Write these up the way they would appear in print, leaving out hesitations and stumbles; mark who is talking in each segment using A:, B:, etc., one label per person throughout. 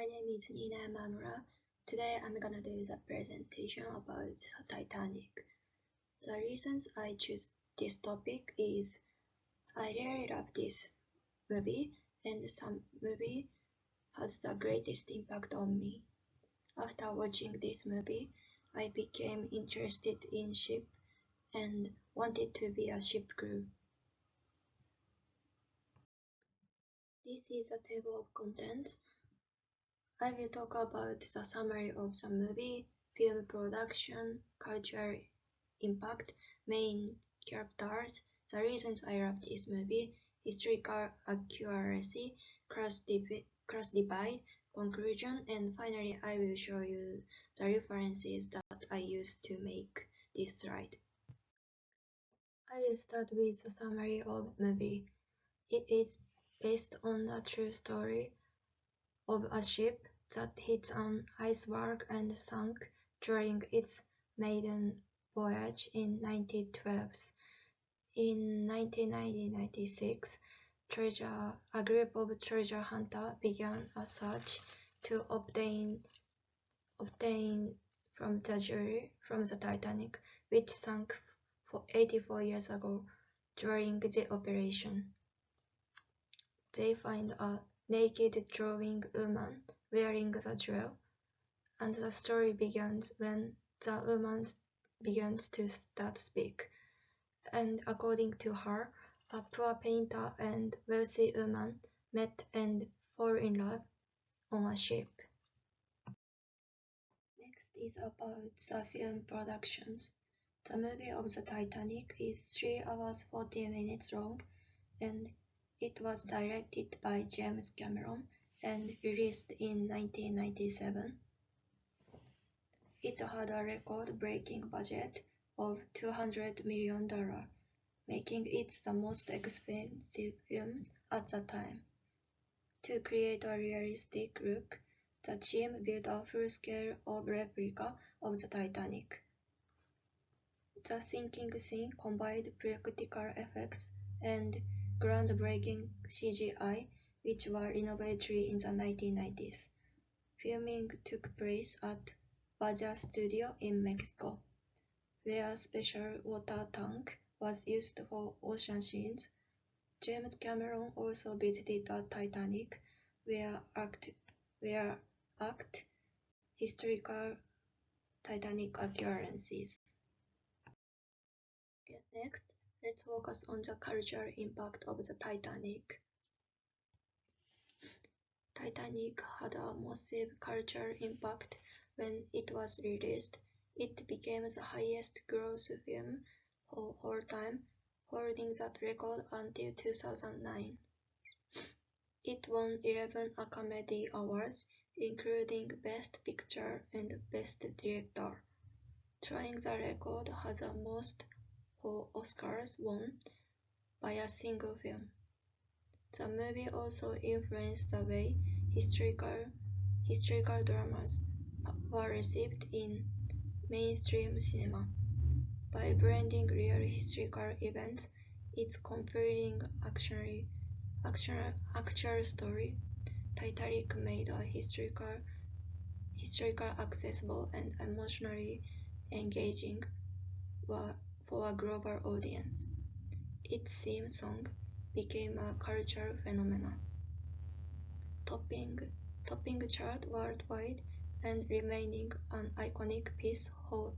A: My name is Niina Yamamura. Today I'm gonna do the presentation about Titanic. The reasons I choose this topic is I really love this movie and some movie has the greatest impact on me. After watching this movie, I became interested in ship and wanted to be a ship crew. This is a table of contents. I will talk about the summary of the movie, film production, cultural impact, main characters, the reasons I love this movie, historical accuracy, class divide, conclusion, and finally I will show you the references that I used to make this slide. I will start with the summary of movie. It is based on a true story of a ship that hit an iceberg and sank during its maiden voyage in 1912. In 1996, a group of treasure hunters began a search to obtain from the jewelry from the Titanic, which sank 84 years ago during the operation. They find a naked drawing woman wearing the jewel, and the story begins when the woman begins to start speak. And according to her, a poor painter and wealthy woman met and fall in love on a ship. Next is about the film productions. The movie of the Titanic is 3 hours 40 minutes long, and it was directed by James Cameron and released in 1997. It had a record-breaking budget of $200 million, making it the most expensive film at the time. To create a realistic look, the team built a full-scale replica of the Titanic. The sinking scene combined practical effects and groundbreaking CGI, which were innovative in the 1990s. Filming took place at Baja Studio in Mexico, where a special water tank was used for ocean scenes. James Cameron also visited the Titanic, where act historical Titanic occurrences. Next, let's focus on the cultural impact of the Titanic. Titanic had a massive cultural impact when it was released. It became the highest gross film of all time, holding that record until 2009. It won 11 Academy Awards, including Best Picture and Best Director. Tying the record has the most 4 Oscars won by a single film. The movie also influenced the way historical dramas were received in mainstream cinema. By blending real historical events, its compelling actual story, Titanic made a historical accessible and emotionally engaging for a global audience. Its theme song became a cultural phenomenon, topping chart worldwide and remaining an iconic piece of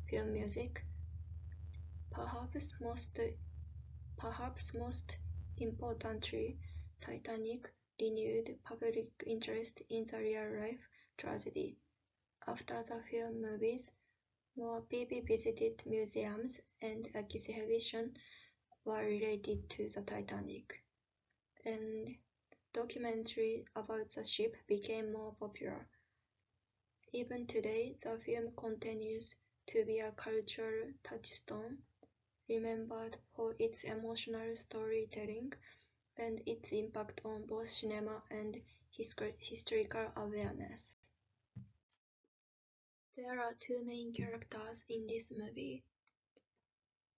A: film music. Perhaps most importantly, Titanic renewed public interest in the real-life tragedy. After the film movies, more people visited museums and exhibitions were related to the Titanic, and documentaries about the ship became more popular. Even today, the film continues to be a cultural touchstone, remembered for its emotional storytelling and its impact on both cinema and historical awareness. There are 2 main characters in this movie.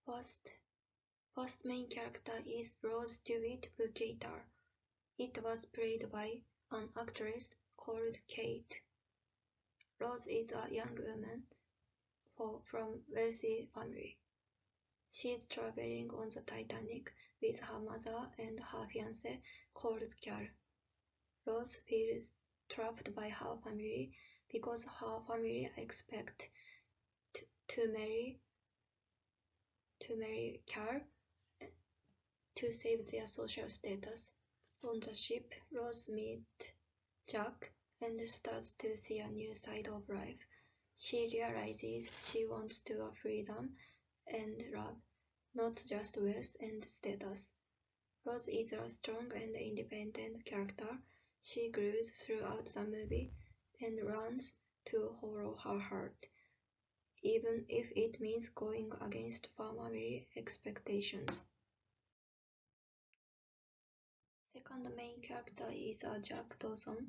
A: First main character is Rose DeWitt Bukater. It was played by an actress called Kate. Rose is a young woman from wealthy family. She is traveling on the Titanic with her mother and her fiancé called Cal. Rose feels trapped by her family because her family expect to marry Cal to save their social status. On the ship, Rose meets Jack and starts to see a new side of life. She realizes she wants to have freedom and love, not just wealth and status. Rose is a strong and independent character. She grows throughout the movie and learns to follow her heart, even if it means going against family expectations. Second main character is Jack Dawson.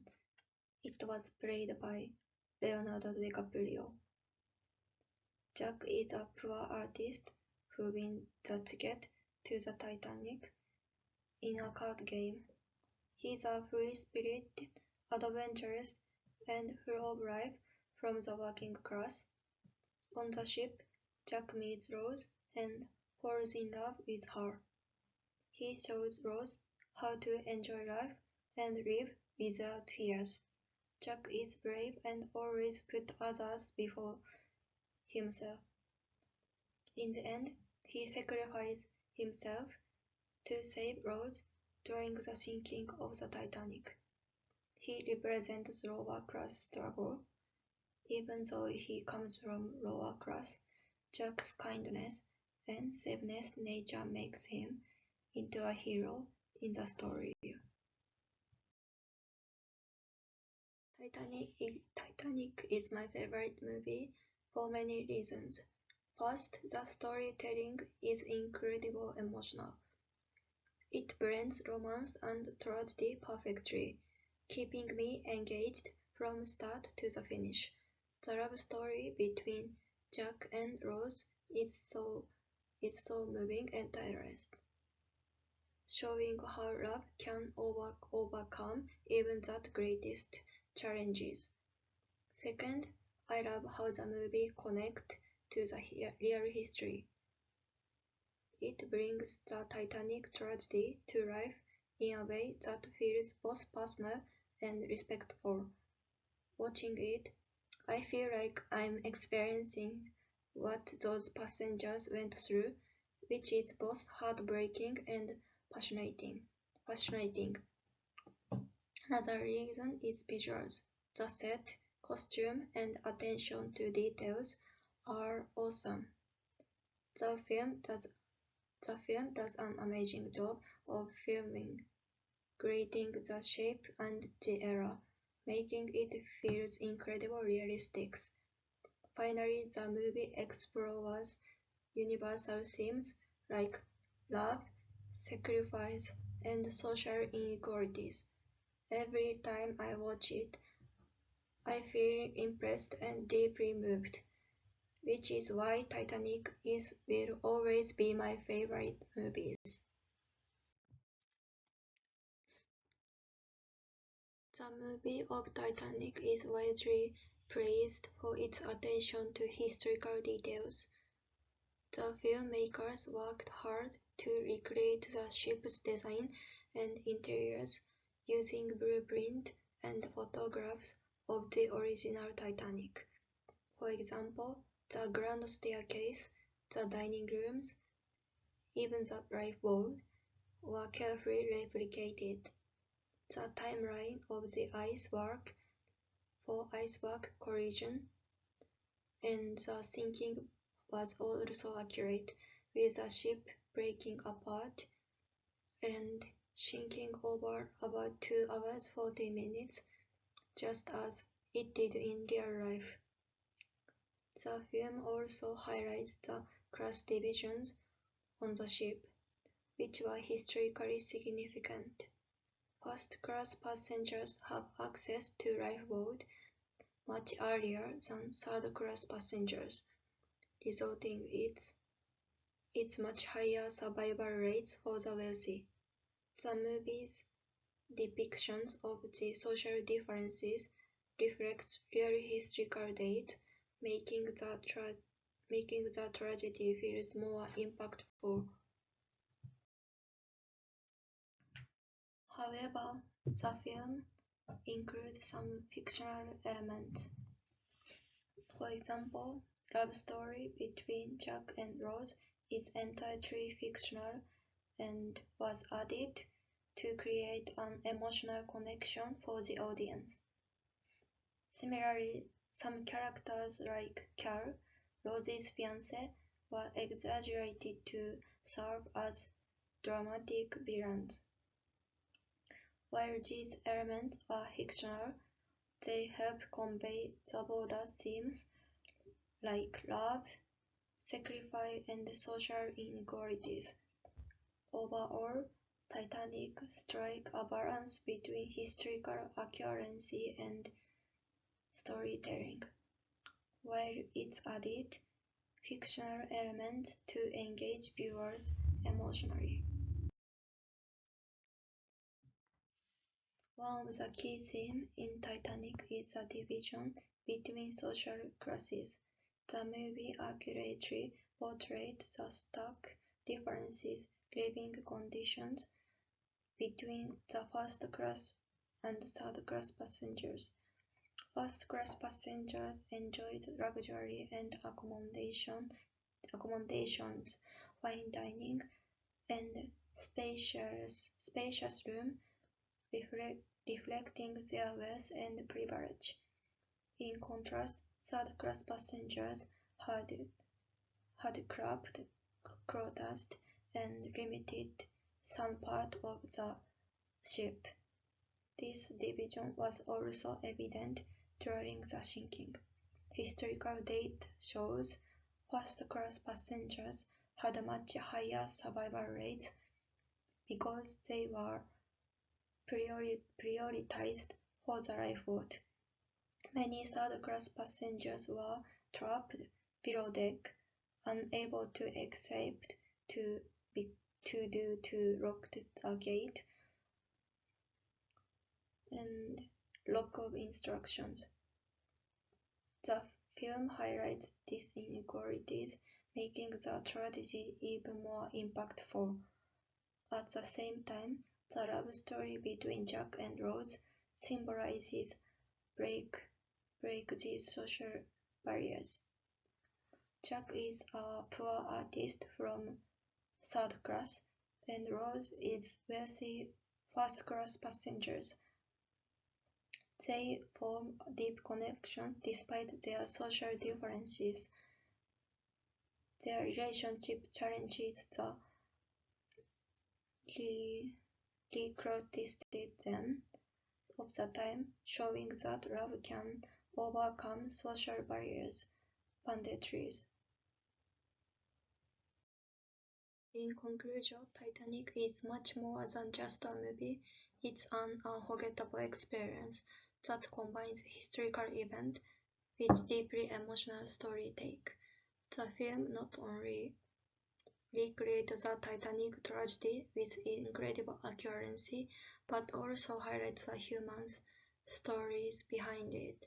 A: It was played by Leonardo DiCaprio. Jack is a poor artist who wins the ticket to the Titanic in a card game. He is a free-spirited, adventurous, and full of life from the working class. On the ship, Jack meets Rose and falls in love with her. He shows Rose how to enjoy life and live without fears. Jack is brave and always puts others before himself. In the end, he sacrifices himself to save Rose during the sinking of the Titanic. He represents lower class struggle. Even though he comes from lower class, Jack's kindness and selfless nature makes him into a hero in the story. Titanic is my favorite movie for many reasons. First, the storytelling is incredibly emotional. It blends romance and tragedy perfectly, keeping me engaged from start to the finish. The love story between Jack and Rose is so moving and tireless, showing how love can overcome even the greatest challenges. Second, I love how the movie connects to the real history. It brings the Titanic tragedy to life in a way that feels both personal and respectful. Watching it, I feel like I'm experiencing what those passengers went through, which is both heartbreaking and fascinating. Another reason is visuals. The set, costume, and attention to details are awesome. The film does an amazing job of filming, creating the shape and the era, making it feel incredibly realistic. Finally, the movie explores universal themes like love, sacrifice, and social inequalities. Every time I watch it, I feel impressed and deeply moved, which is why Titanic will always be my favorite movies. The movie of Titanic is widely praised for its attention to historical details. The filmmakers worked hard to recreate the ship's design and interiors using blueprints and photographs of the original Titanic. For example, the grand staircase, the dining rooms, even the lifeboat were carefully replicated. The timeline of the iceberg collision and the sinking was also accurate, with the ship breaking apart and sinking over about 2 hours 40 minutes, just as it did in real life. The film also highlights the class divisions on the ship, which were historically significant. First-class passengers have access to lifeboat much earlier than third-class passengers, resulting in its much higher survival rates for the wealthy. The movie's depictions of the social differences reflects real historical data, making the tragedy feels more impactful. However, the film includes some fictional elements. For example, love story between Jack and Rose is entirely fictional and was added to create an emotional connection for the audience. Similarly, some characters like Carl, Rose's fiancé, were exaggerated to serve as dramatic villains. While these elements are fictional, they help convey the broader themes like love, sacrifice, and social inequalities. Overall, Titanic strikes a balance between historical accuracy and storytelling, while it added fictional elements to engage viewers emotionally. One of the key themes in Titanic is the division between social classes. The movie accurately portrayed the stark differences living conditions between the first class and third class passengers. First class passengers enjoyed luxury and accommodations, fine dining, and spacious rooms reflecting their wealth and privilege. In contrast, third-class passengers had cramped quarters and limited some part of the ship. This division was also evident during the sinking. Historical data shows first-class passengers had much higher survival rates because they were prioritized for the lifeboat. Many third-class passengers were trapped below deck, unable to escape due to locked the gate and lack of instructions. The film highlights these inequalities, making the tragedy even more impactful. At the same time, the love story between Jack and Rose symbolizes break these social barriers. Jack is a poor artist from third class, and Rose is wealthy first-class passengers. They form a deep connection despite their social differences. Their relationship challenges the recruitism of the time, showing that love can overcome social barriers, boundaries. In conclusion, Titanic is much more than just a movie. It's an unforgettable experience that combines historical event with deeply emotional storytelling. The film not only recreates the Titanic tragedy with incredible accuracy, but also highlights the human stories behind it.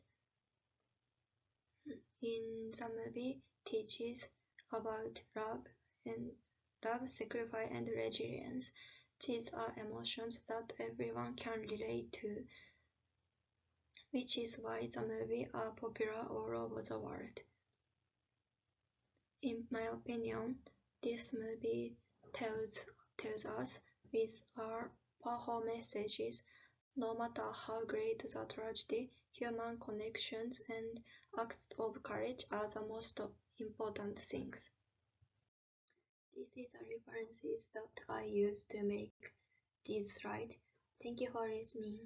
A: In the movie, teaches about love, sacrifice, and resilience. These are emotions that everyone can relate to, which is why the movies are popular all over the world. In my opinion, this movie tells us with our powerful messages, no matter how great the tragedy, human connections and acts of courage are the most important things. This is a references that I use to make this slide. Thank you for listening.